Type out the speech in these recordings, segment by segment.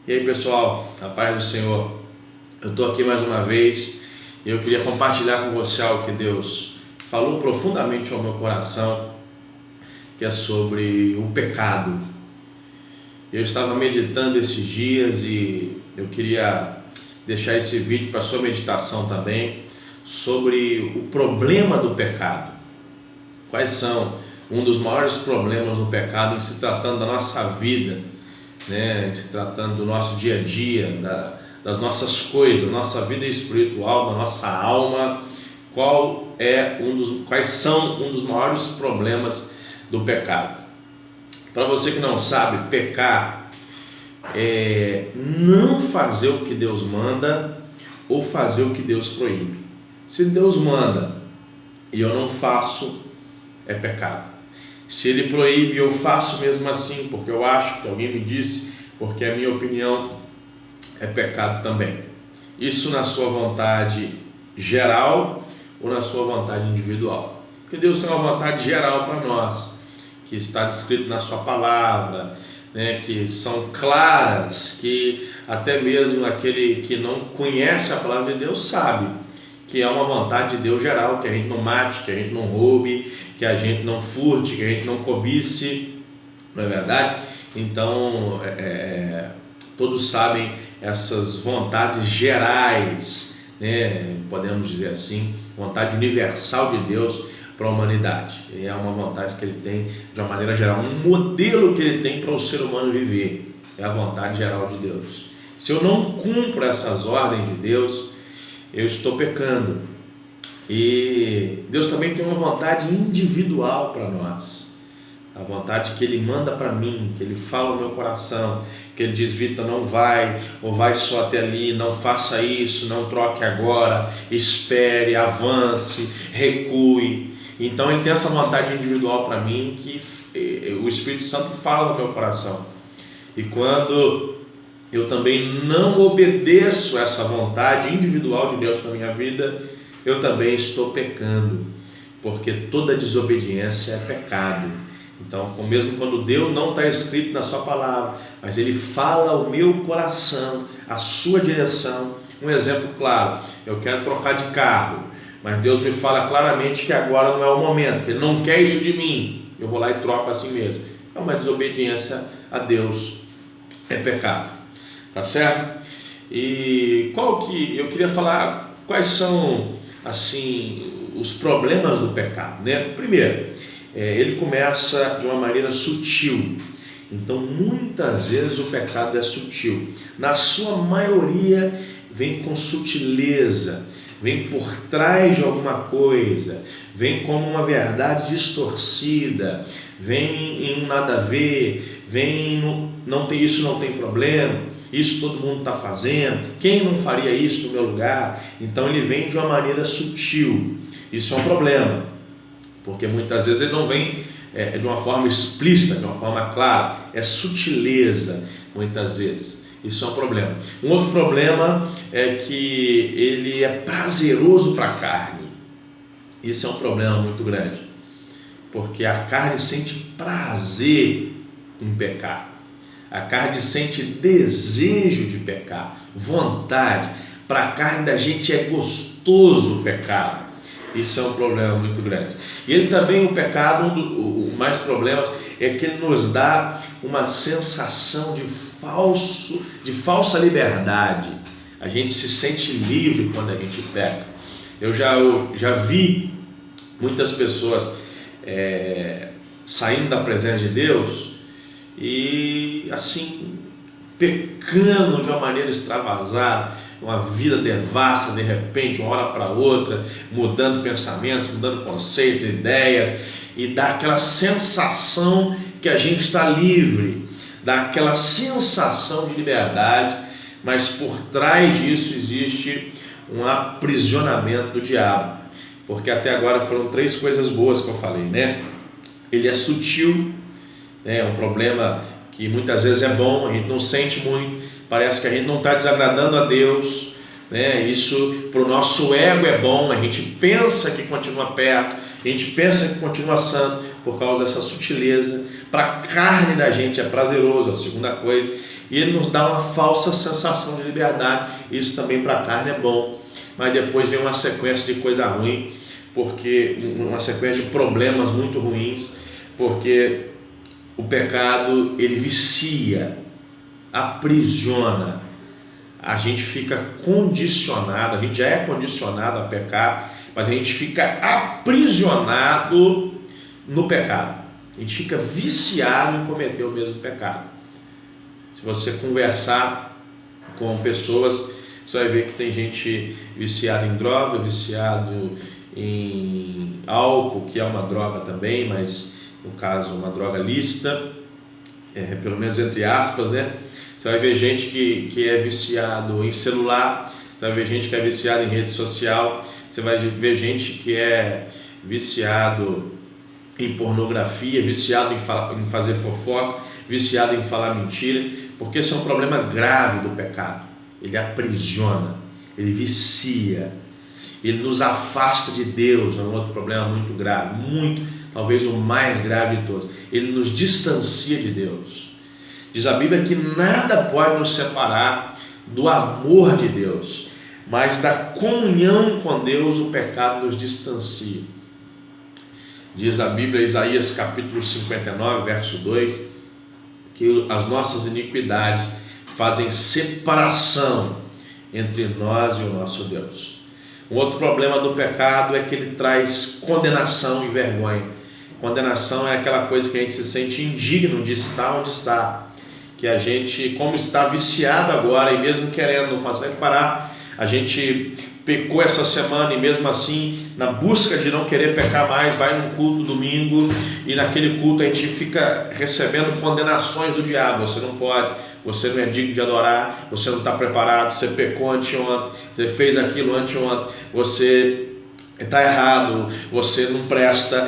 E aí pessoal, a paz do Senhor, eu estou aqui mais uma vez e eu queria compartilhar com você algo que Deus falou profundamente ao meu coração, que é sobre o pecado. Eu estava meditando esses dias e eu queria deixar esse vídeo para sua meditação também, sobre o problema do pecado. Quais são um dos maiores problemas do pecado em se tratando da nossa vida, né, se tratando do nosso dia a dia, das nossas coisas, da nossa vida espiritual, da nossa alma. Quais são um dos maiores problemas do pecado? Para você que não sabe, pecar é não fazer o que Deus manda ou fazer o que Deus proíbe. Se Deus manda e eu não faço, é pecado. Se Ele proíbe, eu faço mesmo assim, porque eu acho que alguém me disse, porque é a minha opinião, é pecado também. Isso na sua vontade geral ou na sua vontade individual. Porque Deus tem uma vontade geral para nós, que está descrito na sua palavra, né, que são claras, que até mesmo aquele que não conhece a palavra de Deus sabe que é uma vontade de Deus geral, que a gente não mate, que a gente não roube, que a gente não furte, que a gente não cobice, não é verdade? Então, todos sabem essas vontades gerais, né? Podemos dizer assim, vontade universal de Deus para a humanidade. E é uma vontade que Ele tem de uma maneira geral, um modelo que Ele tem para o ser humano viver, é a vontade geral de Deus. Se eu não cumpro essas ordens de Deus, eu estou pecando. E Deus também tem uma vontade individual para nós, a vontade que Ele manda para mim, que Ele fala no meu coração, que Ele diz: Vitor, não vai, ou vai só até ali, não faça isso, não troque agora, espere, avance, recue. Então Ele tem essa vontade individual para mim, que o Espírito Santo fala no meu coração. E quando eu também não obedeço essa vontade individual de Deus para a minha vida, eu também estou pecando, porque toda desobediência é pecado. Então, mesmo quando Deus não está escrito na sua palavra, mas Ele fala ao meu coração, a sua direção. Um exemplo claro: eu quero trocar de carro, mas Deus me fala claramente que agora não é o momento, que Ele não quer isso de mim. Eu vou lá e troco assim mesmo. É uma desobediência a Deus, é pecado. Tá certo? E eu queria falar quais são assim os problemas do pecado, né? Primeiro, ele começa de uma maneira sutil. Então, muitas vezes o pecado é sutil. Na sua maioria, vem com sutileza, vem por trás de alguma coisa, vem como uma verdade distorcida, vem em um nada a ver, vem no não tem isso, não tem problema. Isso todo mundo está fazendo, quem não faria isso no meu lugar? Então ele vem de uma maneira sutil. Isso é um problema, porque muitas vezes ele não vem de uma forma explícita, de uma forma clara, é sutileza muitas vezes. Isso é um problema. Um outro problema é que ele é prazeroso para a carne. Isso é um problema muito grande, porque a carne sente prazer em pecar. A carne sente desejo de pecar, vontade. Para a carne da gente é gostoso o pecado. Isso é um problema muito grande. E ele também, o pecado, o mais problemas é que ele nos dá uma sensação de falsa liberdade. A gente se sente livre quando a gente peca. Eu já vi muitas pessoas saindo da presença de Deus e assim, pecando de uma maneira extravasada, uma vida devassa de repente, uma hora para outra, mudando pensamentos, mudando conceitos, ideias, e dá aquela sensação que a gente está livre, dá aquela sensação de liberdade, mas por trás disso existe um aprisionamento do diabo, porque até agora foram 3 coisas boas que eu falei, né? Ele é sutil, é um problema que muitas vezes é bom, a gente não sente muito, parece que a gente não está desagradando a Deus, né? Isso para o nosso ego é bom, a gente pensa que continua perto, a gente pensa que continua santo por causa dessa sutileza. Para a carne da gente é prazeroso. A segunda coisa e ele nos dá uma falsa sensação de liberdade. Isso também para a carne é bom, mas depois vem uma sequência de coisa ruim, porque uma sequência de problemas muito ruins, porque o pecado ele vicia, aprisiona, a gente fica condicionado, a gente já é condicionado a pecar, mas a gente fica aprisionado no pecado, a gente fica viciado em cometer o mesmo pecado. Se você conversar com pessoas, você vai ver que tem gente viciada em droga, viciado em álcool, que é uma droga também, mas no caso uma droga lícita, pelo menos entre aspas, né? Você vai ver gente que é viciado em celular, você vai ver gente que é viciado em rede social, você vai ver gente que é viciado em pornografia, viciado em fazer fofoca, viciado em falar mentira, porque esse é um problema grave do pecado. Ele aprisiona, ele vicia, ele nos afasta de Deus. É um outro problema muito grave, talvez o mais grave de todos. Ele nos distancia de Deus. Diz a Bíblia que nada pode nos separar do amor de Deus, mas da comunhão com Deus o pecado nos distancia. Diz a Bíblia, Isaías capítulo 59, verso 2, que as nossas iniquidades fazem separação entre nós e o nosso Deus. Um outro problema do pecado é que ele traz condenação e vergonha. Condenação é aquela coisa que a gente se sente indigno de estar onde está, que a gente, como está viciado agora, e mesmo querendo, não consegue parar. A gente pecou essa semana e mesmo assim, na busca de não querer pecar mais, vai num culto domingo, e naquele culto a gente fica recebendo condenações do diabo. Você não pode, você não é digno de adorar, você não está preparado, você pecou anteontem, você fez aquilo anteontem, você está errado, você não presta,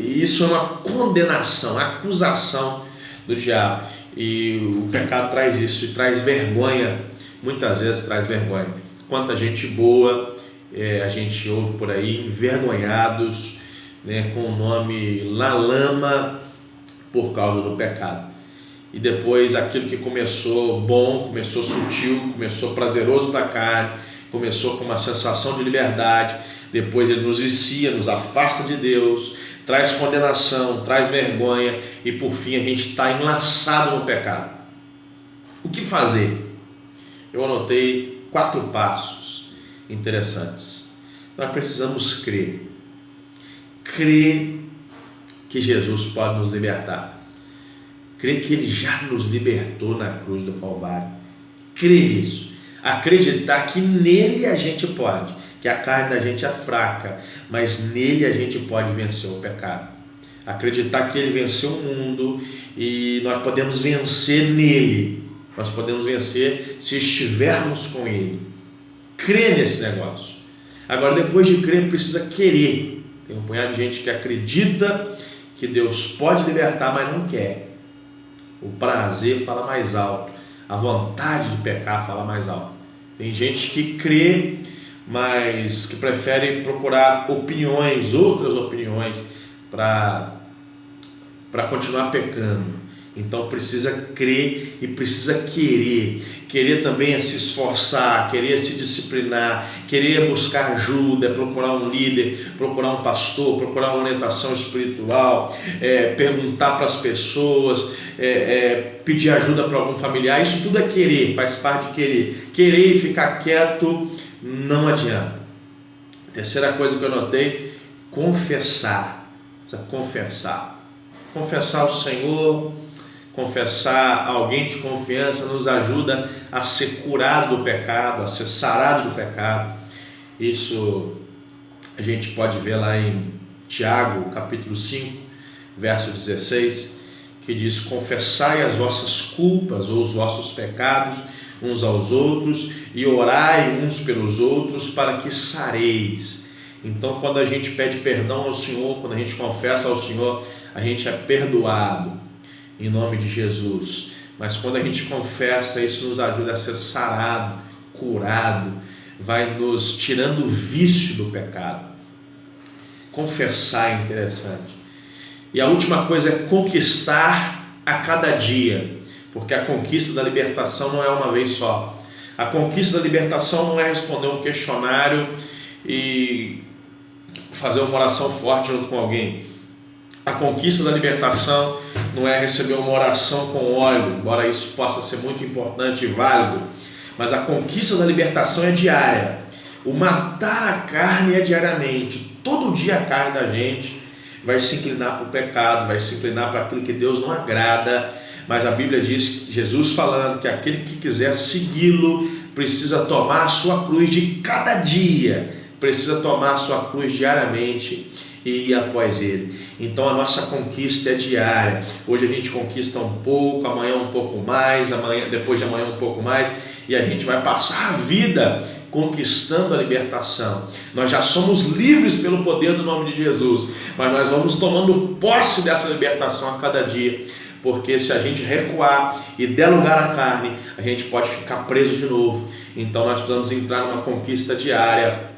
isso é uma condenação, acusação do diabo. E o pecado traz isso, e traz vergonha, muitas vezes traz vergonha. Quanta gente boa a gente ouve por aí, envergonhados, né, com o nome na lama por causa do pecado. E depois aquilo que começou bom, começou sutil, começou prazeroso para a carne, começou com uma sensação de liberdade, depois ele nos vicia, nos afasta de Deus, traz condenação, traz vergonha, e por fim a gente está enlaçado no pecado. O que fazer? Eu anotei 4 passos interessantes. Nós precisamos crer que Jesus pode nos libertar, crer que Ele já nos libertou na cruz do Calvário, crer nisso, acreditar que nele a gente pode, que a carne da gente é fraca, mas nele a gente pode vencer o pecado. Acreditar que ele venceu o mundo e nós podemos vencer nele. Nós podemos vencer se estivermos com ele. Crer nesse negócio. Agora, depois de crer, precisa querer. Tem um punhado de gente que acredita que Deus pode libertar, mas não quer. O prazer fala mais alto. A vontade de pecar fala mais alto. Tem gente que crê, mas que prefere procurar opiniões, outras opiniões, para continuar pecando. Então precisa crer e precisa querer. Querer também é se esforçar, querer é se disciplinar, querer é buscar ajuda, é procurar um líder, procurar um pastor, procurar uma orientação espiritual, perguntar para as pessoas, pedir ajuda para algum familiar. Isso tudo é querer, faz parte de querer. Querer e ficar quieto não adianta. Terceira coisa que eu notei, confessar. Precisa confessar. Confessar ao Senhor, confessar a alguém de confiança nos ajuda a ser curado do pecado, a ser sarado do pecado. Isso a gente pode ver lá em Tiago, capítulo 5, verso 16, que diz: confessai as vossas culpas ou os vossos pecados uns aos outros e orai uns pelos outros para que sareis. Então, quando a gente pede perdão ao Senhor, quando a gente confessa ao Senhor, a gente é perdoado em nome de Jesus. Mas quando a gente confessa, isso nos ajuda a ser sarado, curado, vai nos tirando o vício do pecado. Confessar é interessante. E a última coisa é conquistar a cada dia. porque a conquista da libertação não é uma vez só. A conquista da libertação não é responder um questionário e fazer uma oração forte junto com alguém. A conquista da libertação não é receber uma oração com óleo, embora isso possa ser muito importante e válido, mas a conquista da libertação é diária. O matar a carne é diariamente. Todo dia a carne da gente vai se inclinar para o pecado, vai se inclinar para aquilo que Deus não agrada, mas a Bíblia diz, Jesus falando, que aquele que quiser segui-lo precisa tomar a sua cruz de cada dia, precisa tomar a sua cruz diariamente e ir após ele. Então a nossa conquista é diária. Hoje a gente conquista um pouco, amanhã um pouco mais, depois de amanhã um pouco mais, e a gente vai passar a vida conquistando a libertação. Nós já somos livres pelo poder do nome de Jesus, mas nós vamos tomando posse dessa libertação a cada dia, porque se a gente recuar e der lugar à carne, a gente pode ficar preso de novo. Então nós precisamos entrar numa conquista diária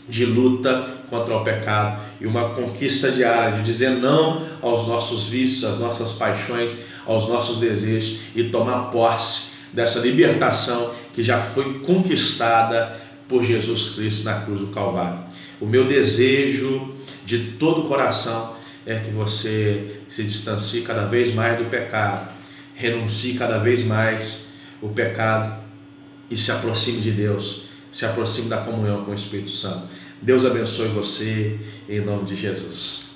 de luta contra o pecado e uma conquista diária de dizer não aos nossos vícios, às nossas paixões, aos nossos desejos e tomar posse dessa libertação que já foi conquistada por Jesus Cristo na cruz do Calvário. O meu desejo de todo o coração é que você se distancie cada vez mais do pecado, renuncie cada vez mais o pecado e se aproxime de Deus, se aproxime da comunhão com o Espírito Santo. Deus abençoe você em nome de Jesus.